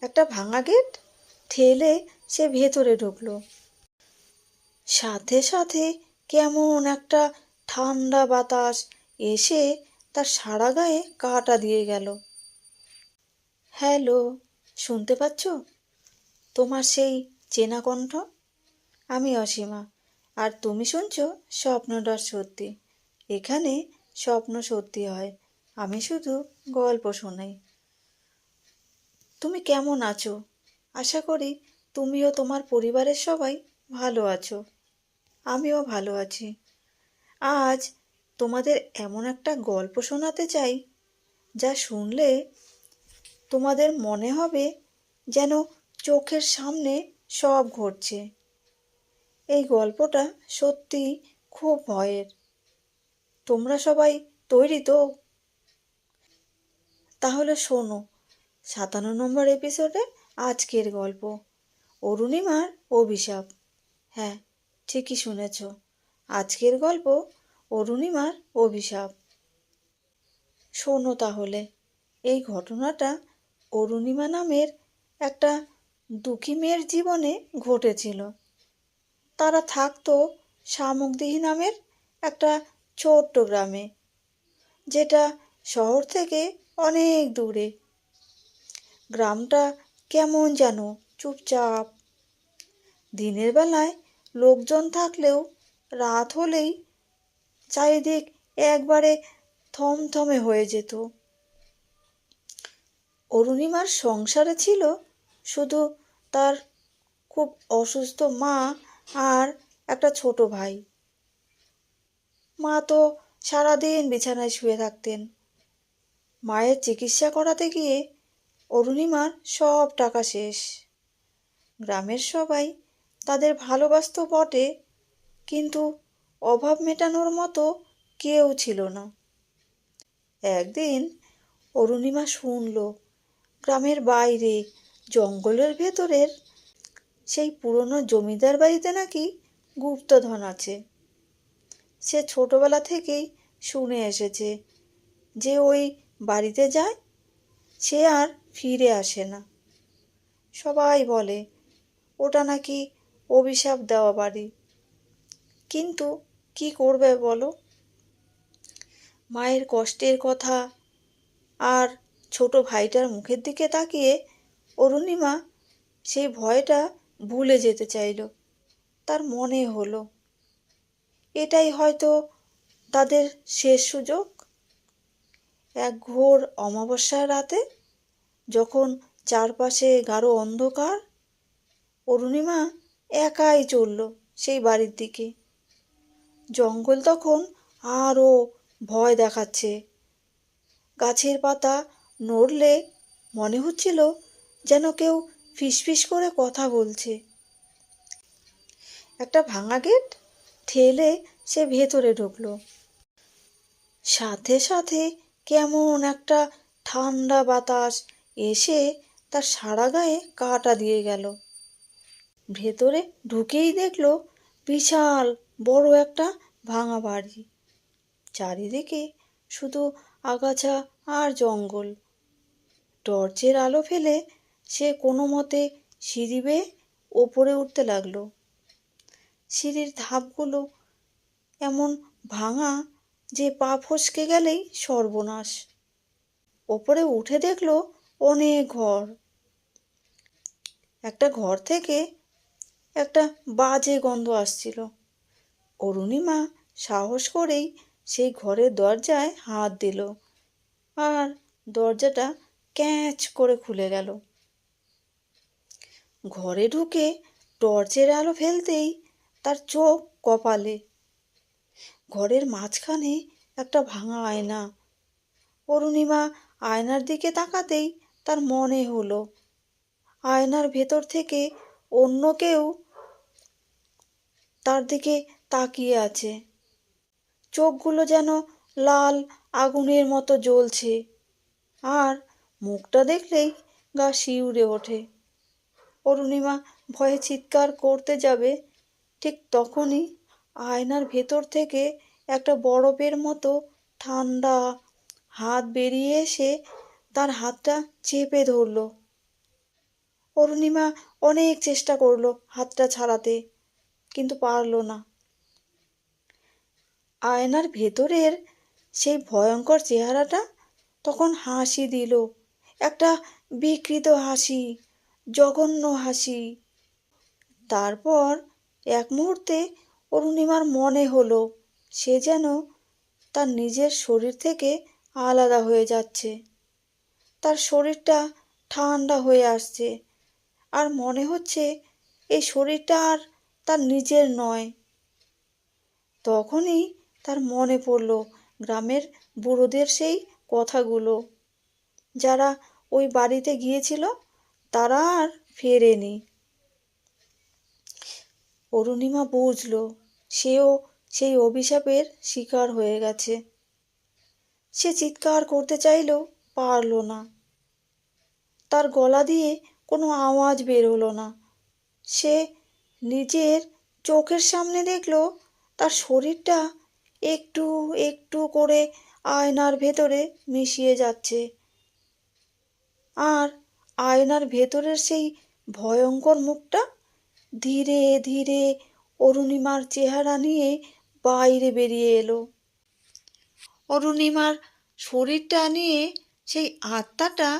একটা ভাঙা গেট ঠেলে সে ভেতরে ঢুকলো। সাথে সাথে কেমন একটা ঠান্ডা বাতাস এসে তার সারা গায়ে কাঁটা দিয়ে গেল। হ্যালো, শুনতে পাচ্ছ? তোমার সেই চেনা কণ্ঠ। আমি অসীমা, আর তুমি শুনছো স্বপ্নটা সত্যি। এখানে স্বপ্ন সত্যি হয়, আমি শুধু গল্প শোনাই। তুমি কেমন আছো? আশা করি তুমিও তোমার পরিবারের সবাই ভালো আছো। আমিও ভালো আছি। আজ তোমাদের এমন একটা গল্প শোনাতে চাই যা শুনলে তোমাদের মনে হবে যেন চোখের সামনে সব ঘটছে। এই গল্পটা সত্যি খুব ভয়ের। তোমরা সবাই তৈরি তো? তাহলে শোনো 57 নম্বর এপিসোডে আজকের গল্প, অরুণিমার অভিশাপ। হ্যাঁ, ঠিকই শুনেছ, আজকের গল্প অরুণিমার অভিশাপ। শোনো তাহলে, এই ঘটনাটা অরুণিমা নামের একটা দুঃখী মেয়ের জীবনে ঘটেছিল। তারা থাকতো শামুকদিহি নামের একটা ছোট্ট গ্রামে, যেটা শহর থেকে অনেক দূরে। গ্রামটা কেমন যেন চুপচাপ। দিনের বেলায় লোকজন থাকলেও রাত হলেই চারিদিক একবারে থমথমে হয়ে যেত। অরুণিমার সংসারে ছিল শুধু তার খুব অসুস্থ মা আর একটা ছোট ভাই। মা তো সারাদিন বিছানায় শুয়ে থাকতেন। মায়ের চিকিৎসা করাতে গিয়ে অরুণিমার সব টাকা শেষ। গ্রামের সবাই তাদের ভালোবাসতো বটে, কিন্তু অভাব মেটানোর মতো কেউ ছিল না। একদিন অরুণিমা শুনল গ্রামের বাইরে জঙ্গলের ভেতরের সেই পুরনো জমিদার বাড়িতে নাকি গুপ্তধন আছে। সে ছোটবেলা থেকেই শুনে এসেছে যে ওই বাড়িতে যায় সে আর ফিরে আসে না। সবাই বলে ওটা নাকি অভিশাপ দেওয়া বাড়ি। কিন্তু কি করবে বলো? মায়ের কষ্টের কথা আর ছোট ভাইটার মুখের দিকে তাকিয়ে অরুণিমা সেই ভয়টা ভুলে যেতে চাইল। তার মনে হলো এটাই হয়তো তাদের শেষ সুযোগ। এক ঘোর অমাবস্যার রাতে, যখন চারপাশে গাঢ় অন্ধকার, অরুণিমা একাই চলল সেই বাড়ির দিকে। জঙ্গল তখন আরও ভয় দেখাচ্ছে। গাছের পাতা নড়লে মনে হচ্ছিল যেন কেউ ফিসফিস করে কথা বলছে। একটা ভাঙা গেট ঠেলে সে ভেতরে ঢুকলো। সাথে সাথে কেমন একটা ঠান্ডা বাতাস এসে তার সারা গায়ে কাঁটা দিয়ে গেল। ভেতরে ঢুকেই দেখলো বিশাল বড় একটা ভাঙা বাড়ি। চারিদিকে শুধু আগাছা আর জঙ্গল। টর্চের আলো ফেলে সে কোনো মতে সিঁড়ি বেয়ে ওপরে উঠতে লাগলো। সিঁড়ির ধাপগুলো এমন ভাঙা যে পা ফসকে গেলেই সর্বনাশ। ওপরে উঠে দেখলো অনেক ঘর। একটা ঘর থেকে একটা বাজে গন্ধ আসছিল। অরুণিমা সাহস করেই সেই ঘরের দরজায় হাত দিল, আর দরজাটা ক্যাঁচ করে খুলে গেল। ঘরে ঢুকে টর্চের আলো ফেলতেই তার চোখ কপালে। ঘরের মাঝখানে একটা ভাঙা আয়না। অরুণিমা আয়নার দিকে তাকাতেই তার মনে হলো আয়নার ভেতর থেকে অন্য কেউ তার দিকে তাকিয়ে আছে। চোখগুলো যেন লাল আগুনের মতো জ্বলছে, আর মুখটা দেখলেই গা শিউরে ওঠে। অরুণিমা ভয়ে চিৎকার করতে যাবে, ঠিক তখনই আয়নার ভেতর থেকে একটা বরফের মতো ঠান্ডা হাত বেরিয়ে এসে তার হাতটা চেপে ধরল। অরুণিমা অনেক চেষ্টা করলো হাতটা ছাড়াতে, কিন্তু পারল না। আয়নার ভেতরের সেই ভয়ঙ্কর চেহারাটা তখন হাসি দিল, একটা বিকৃত হাসি, জঘন্য হাসি। তারপর এক মুহূর্তে অরুণিমার মনে হলো সে যেন তার নিজের শরীর থেকে আলাদা হয়ে যাচ্ছে। তার শরীরটা ঠান্ডা হয়ে আসছে, আর মনে হচ্ছে এই শরীরটা আর তার নিজের নয়। তখনই তার মনে পড়ল গ্রামের বুড়োদের সেই কথাগুলো, যারা ওই বাড়িতে গিয়েছিল তারা আর ফেরেনি। অরুণিমা বুঝল সেও সেই অভিশাপের শিকার হয়ে গেছে। সে চিৎকার করতে চাইলেও পারল না, তার গলা দিয়ে কোনো আওয়াজ বের হলো না। সে নিজের চোখের সামনে দেখল তার শরীরটা একটু একটু করে আয়নার ভেতরে মিশিয়ে যাচ্ছে, আর আয়নার ভেতরের সেই ভয়ঙ্কর মুখটা ধীরে ধীরে অরুণিমার চেহারা নিয়ে বাইরে বেরিয়ে এলো। অরুণিমার শরীরটা নিয়ে সেই আত্মাটা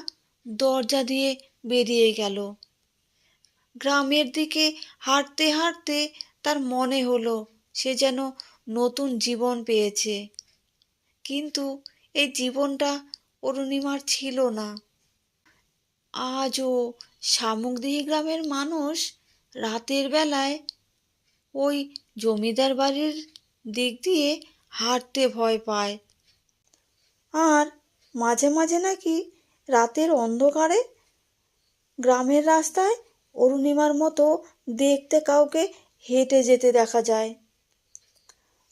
দরজা দিয়ে বেরিয়ে গেল। গ্রামের দিকে হাঁটতে হাঁটতে তার মনে হলো সে যেন নতুন জীবন পেয়েছে, কিন্তু এই জীবনটা অরুণিমার ছিল না। আজও শামুকদিহি গ্রামের মানুষ রাতের বেলায় ওই জমিদার বাড়ির দিক দিয়ে হাঁটতে ভয় পায়, আর মাঝে মাঝে নাকি রাতের অন্ধকারে গ্রামের রাস্তায় অরুণিমার মতো দেখতে কাউকে হেঁটে যেতে দেখা যায়,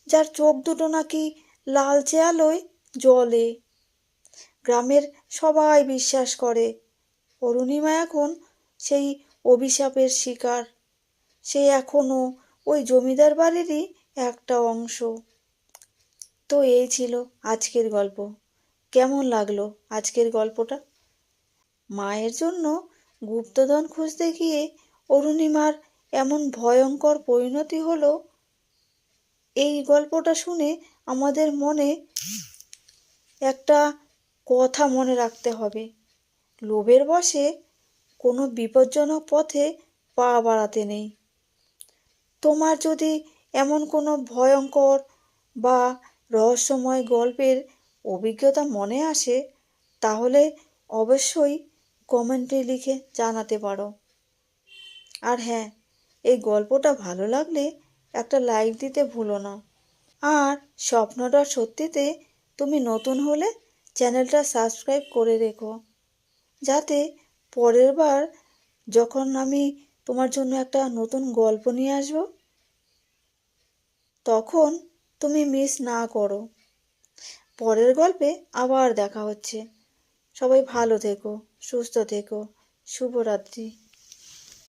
যার চোখ দুটো নাকি লালচে আলোয় জ্বলে। গ্রামের সবাই বিশ্বাস করে অরুণিমা এখন সেই অভিশাপের শিকার, সে এখনও ওই জমিদার বাড়িরই একটা অংশ। তো এই ছিল আজকের গল্প। কেমন লাগলো আজকের গল্পটা? মায়ের জন্য গুপ্তধন খুঁজতে গিয়ে অরুণিমার এমন ভয়ঙ্কর পরিণতি হলো, এই গল্পটা শুনে আমাদের মনে একটা কথা মনে রাখতে হবে, লোভের বশে কোনো বিপজ্জনক পথে পা বাড়াতে নেই। তোমার যদি এমন কোনো ভয়ঙ্কর বা রহস্যময় গল্পের অভিজ্ঞতা মনে আসে, তাহলে অবশ্যই কমেন্টে লিখে জানাতে পারো। আর হ্যাঁ, এই গল্পটা ভালো লাগলে একটা লাইক দিতে ভুলো না। আর স্বপ্নটা সত্যিতে তুমি নতুন হলে চ্যানেলটা সাবস্ক্রাইব করে রেখো, যাতে পরের বার যখন আমি তোমার জন্য একটা নতুন গল্প নিয়ে আসব, তখন তুমি মিস না করো। পরের গল্পে আবার দেখা হচ্ছে। সবাই ভালো থেকো, সুস্থ থেকো। শুভরাত্রি।